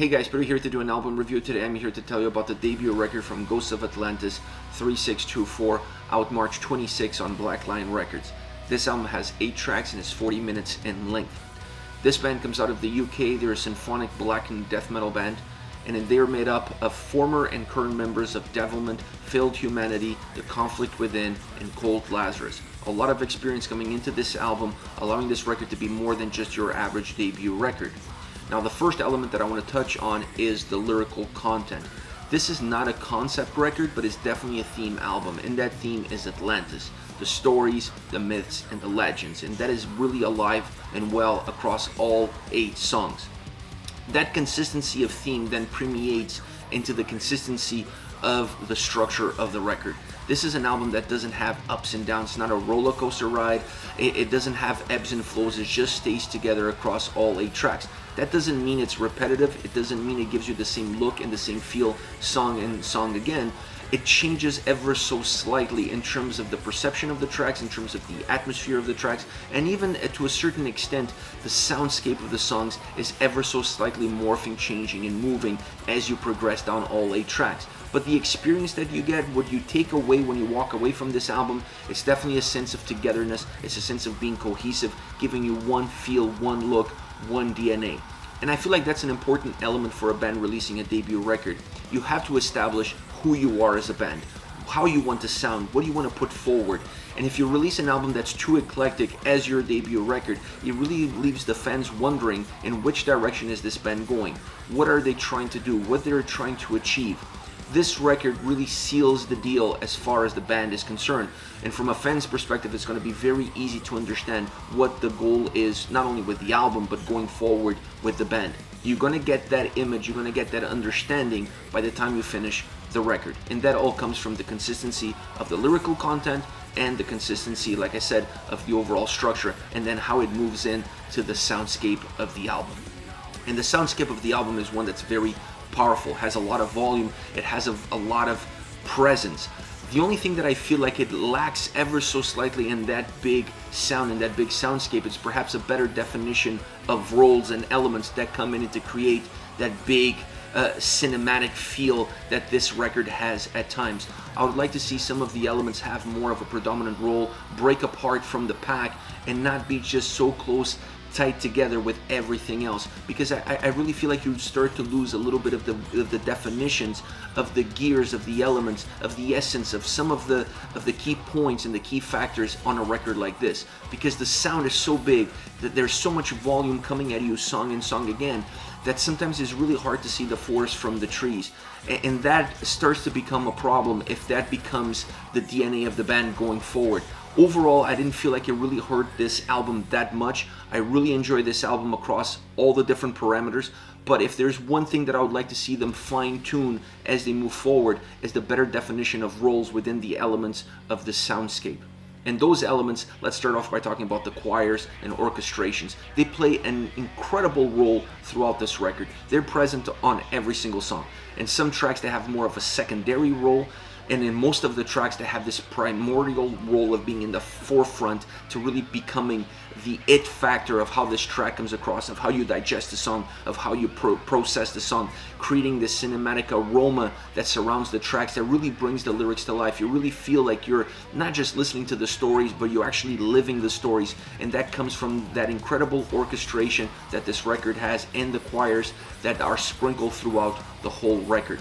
Hey guys, Peter here to do an album review. Today I'm here to tell you about the debut record from Ghosts of Atlantis, 3624, out March 26 on Black Lion Records. This album has 8 tracks and is 40 minutes in length. This band comes out of the UK. They're a symphonic black and death metal band, and they're made up of former and current members of Devilment, Failed Humanity, The Conflict Within, and Cold Lazarus. A lot of experience coming into this album, allowing this record to be more than just your average debut record. Now, the first element that I want to touch on is the lyrical content. This is not a concept record, but it's definitely a theme album, and that theme is Atlantis. The stories, the myths, and the legends, and that is really alive and well across all 8 songs. That consistency of theme then permeates into the consistency of the structure of the record. This is an album that doesn't have ups and downs. It's not a roller coaster ride. It doesn't have ebbs and flows. It just stays together across all 8 tracks. That doesn't mean it's repetitive. It doesn't mean it gives you the same look and the same feel song and song again. It changes ever so slightly in terms of the perception of the tracks, in terms of the atmosphere of the tracks, and even to a certain extent, the soundscape of the songs is ever so slightly morphing, changing, and moving as you progress down all 8 tracks. But the experience that you get, what you take away when you walk away from this album, it's definitely a sense of togetherness. It's a sense of being cohesive, giving you one feel, one look, one DNA. And I feel like that's an important element for a band releasing a debut record. You have to establish who you are as a band, how you want to sound, what do you want to put forward. And if you release an album that's too eclectic as your debut record, it really leaves the fans wondering in which direction is this band going? What are they trying to do? What they're trying to achieve? This record really seals the deal as far as the band is concerned. And from a fan's perspective, it's going to be very easy to understand what the goal is, not only with the album, but going forward with the band. You're going to get that image, you're going to get that understanding by the time you finish the record. And that all comes from the consistency of the lyrical content and the consistency, like I said, of the overall structure, and then how it moves in to the soundscape of the album. And the soundscape of the album is one that's very powerful, has a lot of volume, it has a lot of presence. The only thing that I feel like it lacks ever so slightly in that big sound, in that big soundscape, is perhaps a better definition of roles and elements that come in to create that big cinematic feel that this record has at times. I would like to see some of the elements have more of a predominant role, break apart from the pack, and not be just so close, tight together with everything else, because I really feel like you start to lose a little bit of the definitions of the gears, of the elements, of the essence of some of the key points and the key factors on a record like this, because the sound is so big that there's so much volume coming at you song and song again that sometimes it's really hard to see the forest from the trees, and that starts to become a problem if that becomes the DNA of the band going forward. Overall, I didn't feel like it really hurt this album that much. I really enjoyed this album across all the different parameters, but if there's one thing that I would like to see them fine-tune as they move forward, is the better definition of roles within the elements of the soundscape. And those elements, let's start off by talking about the choirs and orchestrations. They play an incredible role throughout this record. They're present on every single song. In some tracks they have more of a secondary role, and in most of the tracks they have this primordial role of being in the forefront, to really becoming the it factor of how this track comes across, of how you digest the song, of how you process the song, creating this cinematic aroma that surrounds the tracks that really brings the lyrics to life. You really feel like you're not just listening to the stories, but you're actually living the stories, and that comes from that incredible orchestration that this record has, and the choirs that are sprinkled throughout the whole record.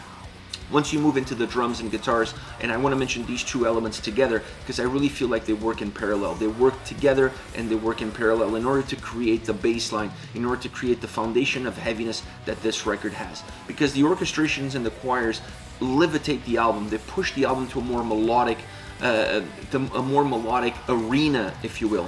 Once you move into the drums and guitars, and I want to mention these 2 elements together because I really feel like they work in parallel. They work together and they work in parallel in order to create the bass line, in order to create the foundation of heaviness that this record has. Because the orchestrations and the choirs levitate the album. They push the album to a more melodic arena, if you will.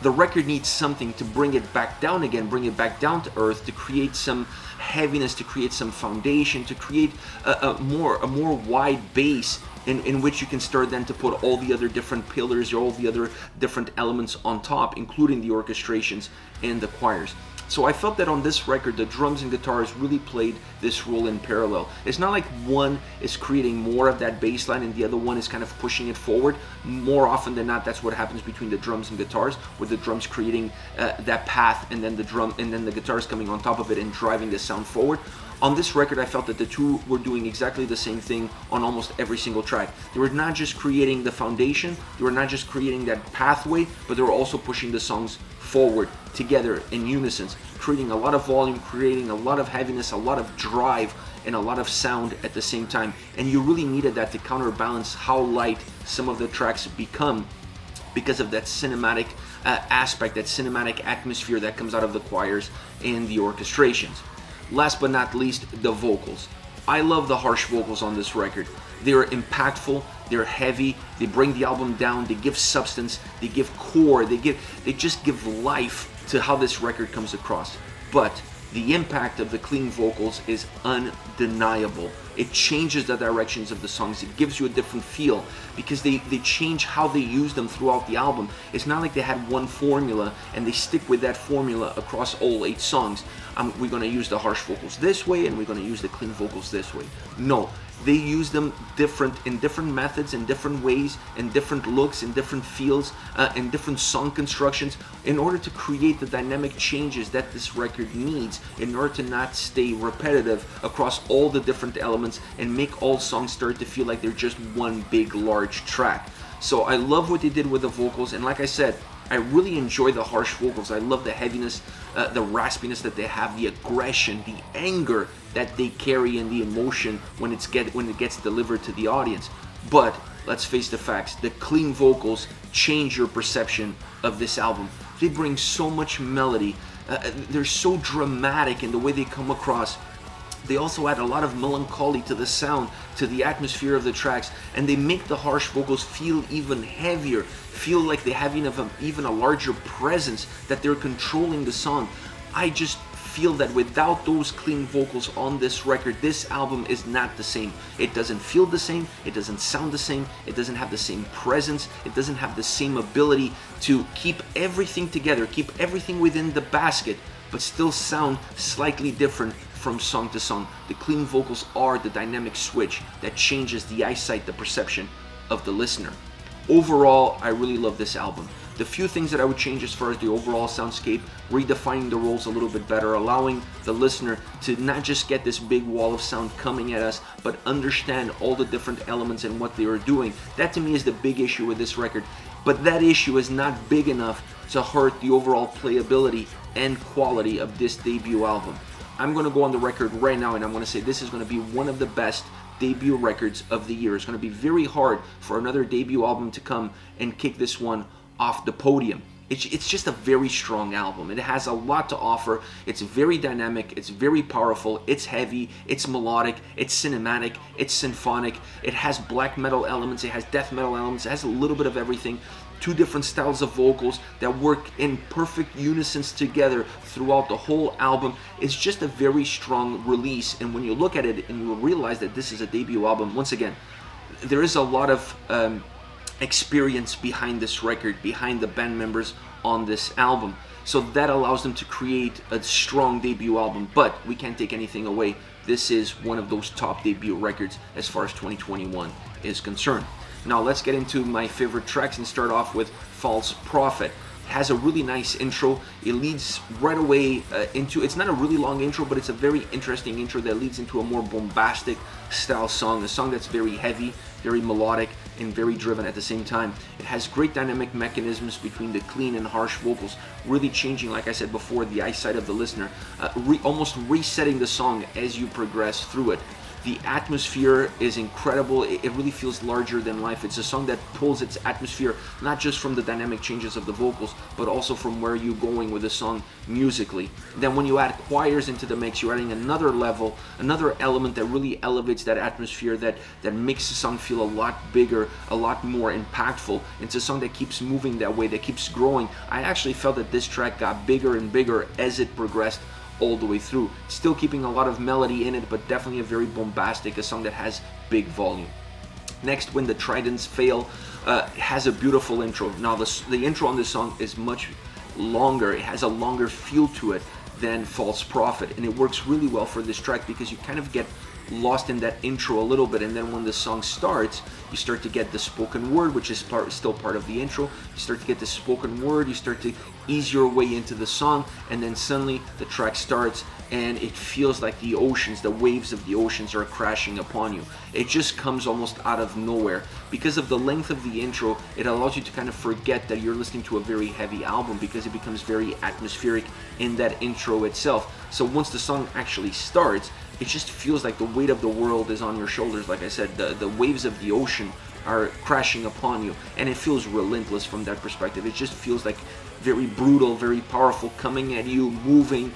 The record needs something to bring it back down again, bring it back down to earth, to create some heaviness, to create some foundation, to create a more wide base in which you can start then to put all the other different pillars or all the other different elements on top, including the orchestrations and the choirs. So I felt that on this record, the drums and guitars really played this role in parallel. It's not like one is creating more of that bass line and the other one is kind of pushing it forward. More often than not, that's what happens between the drums and guitars, with the drums creating that path, and then the guitars coming on top of it and driving the sound forward. On this record, I felt that the two were doing exactly the same thing on almost every single track. They were not just creating the foundation, they were not just creating that pathway, but they were also pushing the songs forward together in unison, creating a lot of volume, creating a lot of heaviness, a lot of drive, and a lot of sound at the same time. And you really needed that to counterbalance how light some of the tracks become because of that cinematic aspect, that cinematic atmosphere that comes out of the choirs and the orchestrations. Last but not least, the vocals. I love the harsh vocals on this record. They're impactful, they're heavy, they bring the album down, they give substance, they give core, they just give life to how this record comes across. But the impact of the clean vocals is undeniable. It changes the directions of the songs. It gives you a different feel because they change how they use them throughout the album. It's not like they had one formula and they stick with that formula across all 8 songs. We're going to use the harsh vocals this way and we're going to use the clean vocals this way. No, they use them in different methods, in different ways, in different looks, in different feels, in different song constructions in order to create the dynamic changes that this record needs in order to not stay repetitive across all the different elements and make all songs start to feel like they're just one big large track. So I love what they did with the vocals, and like I said, I really enjoy the harsh vocals. I love the heaviness, the raspiness that they have, the aggression, the anger that they carry, and the emotion when it gets delivered to the audience. But let's face the facts, the clean vocals change your perception of this album. They bring so much melody. They're so dramatic in the way they come across. They also add a lot of melancholy to the sound, to the atmosphere of the tracks, and they make the harsh vocals feel even heavier, feel like they have even a larger presence, that they're controlling the song. I just feel that without those clean vocals on this record, this album is not the same. It doesn't feel the same, it doesn't sound the same, it doesn't have the same presence, it doesn't have the same ability to keep everything together, keep everything within the basket, but still sound slightly different from song to song. The clean vocals are the dynamic switch that changes the eyesight, the perception of the listener. Overall, I really love this album. The few things that I would change as far as the overall soundscape, redefining the roles a little bit better, allowing the listener to not just get this big wall of sound coming at us, but understand all the different elements and what they are doing. That to me is the big issue with this record. But that issue is not big enough to hurt the overall playability and quality of this debut album. I'm going to go on the record right now and I'm going to say this is going to be one of the best debut records of the year. It's going to be very hard for another debut album to come and kick this one off the podium. It's just a very strong album. It has a lot to offer. It's very dynamic, it's very powerful, it's heavy, it's melodic, it's cinematic, it's symphonic, it has black metal elements, it has death metal elements, it has a little bit of everything. 2 different styles of vocals that work in perfect unison together throughout the whole album. It's just a very strong release, and when you look at it and you realize that this is a debut album, once again, there is a lot of experience behind this record, behind the band members on this album. So that allows them to create a strong debut album, but we can't take anything away. This is one of those top debut records as far as 2021 is concerned. Now let's get into my favorite tracks and start off with False Prophet. It has a really nice intro. It leads right away into, it's not a really long intro, but it's a very interesting intro that leads into a more bombastic style song, a song that's very heavy, very melodic, and very driven at the same time. It has great dynamic mechanisms between the clean and harsh vocals, really changing, like I said before, the eyesight of the listener, almost resetting the song as you progress through it. The atmosphere is incredible. It really feels larger than life. It's a song that pulls its atmosphere not just from the dynamic changes of the vocals, but also from where you're going with the song musically. Then when you add choirs into the mix, you're adding another level, another element that really elevates that atmosphere, that makes the song feel a lot bigger, a lot more impactful. It's a song that keeps moving that way, that keeps growing. I actually felt that this track got bigger and bigger as it progressed all the way through, still keeping a lot of melody in it, but definitely a very bombastic, a song that has big volume. Next, When the Tridents Fail, has a beautiful intro. Now the intro on this song is much longer, it has a longer feel to it than False Prophet, and it works really well for this track because you kind of get lost in that intro a little bit, and then when the song starts, you start to get the spoken word, which is still part of the intro. You start to get the spoken word, you start to ease your way into the song, and then suddenly the track starts and it feels like the oceans, the waves of the oceans are crashing upon you. It just comes almost out of nowhere. Because of the length of the intro, it allows you to kind of forget that you're listening to a very heavy album, because it becomes very atmospheric in that intro itself. So once the song actually starts, it just feels like the weight of the world is on your shoulders. Like I said, the waves of the ocean are crashing upon you, and it feels relentless from that perspective. It just feels like very brutal, very powerful, coming at you, moving,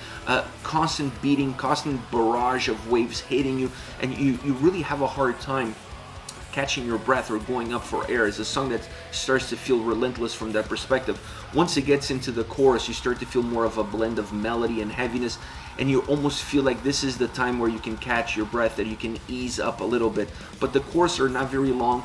constant beating, constant barrage of waves hitting you, and you really have a hard time catching your breath or going up for air. It's a song that starts to feel relentless from that perspective. Once it gets into the chorus, you start to feel more of a blend of melody and heaviness, and you almost feel like this is the time where you can catch your breath, that you can ease up a little bit. But the chorus are not very long.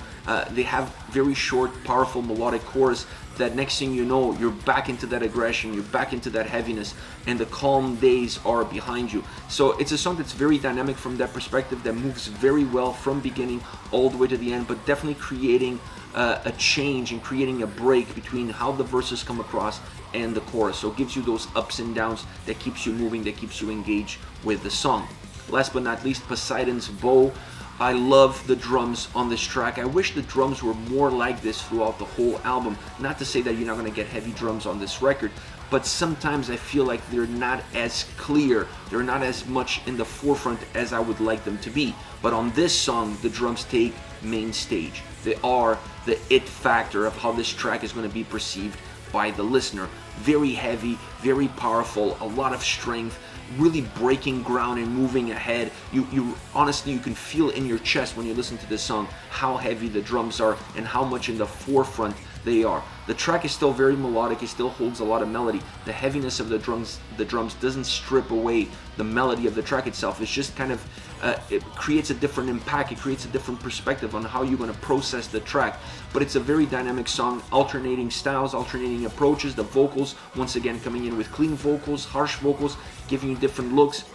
They have very short, powerful melodic chorus that next thing you know, you're back into that aggression, you're back into that heaviness, and the calm days are behind you. So it's a song that's very dynamic from that perspective, that moves very well from beginning all the way to the end, but definitely creating a change and creating a break between how the verses come across and the chorus. So it gives you those ups and downs that keeps you moving, that keeps you engaged with the song. Last but not least, Poseidon's Bow. I love the drums on this track. I wish the drums were more like this throughout the whole album. Not to say that you're not going to get heavy drums on this record, but sometimes I feel like they're not as clear, they're not as much in the forefront as I would like them to be. But on this song, the drums take main stage. They are the it factor of how this track is going to be perceived by the listener. Very heavy, very powerful, a lot of strength, really breaking ground and moving ahead. You honestly, you can feel in your chest when you listen to this song how heavy the drums are and how much in the forefront they are. The track is still very melodic, it still holds a lot of melody. The heaviness of the drums doesn't strip away the melody of the track itself. It's just kind of, it creates a different impact, it creates a different perspective on how you're going to process the track. But it's a very dynamic song, alternating styles, alternating approaches. The vocals, once again, coming in with clean vocals, harsh vocals, giving you different looks.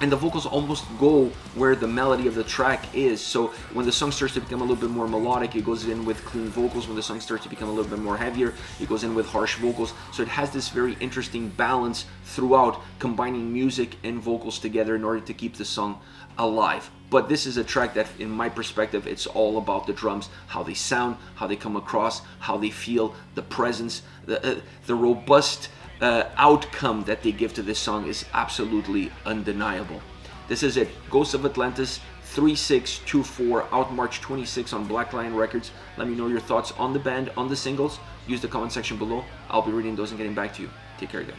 And the vocals almost go where the melody of the track is. So when the song starts to become a little bit more melodic, it goes in with clean vocals. When the song starts to become a little bit more heavier, it goes in with harsh vocals. So it has this very interesting balance throughout, combining music and vocals together in order to keep the song alive. But this is a track that, in my perspective, it's all about the drums, how they sound, how they come across, how they feel, the presence, the robust outcome that they give to this song is absolutely undeniable. This is it. Ghosts of Atlantis 3624, out March 26 on Black Lion Records. Let me know your thoughts on the band, on the singles. Use the comment section below. I'll be reading those and getting back to you. Take care, guys.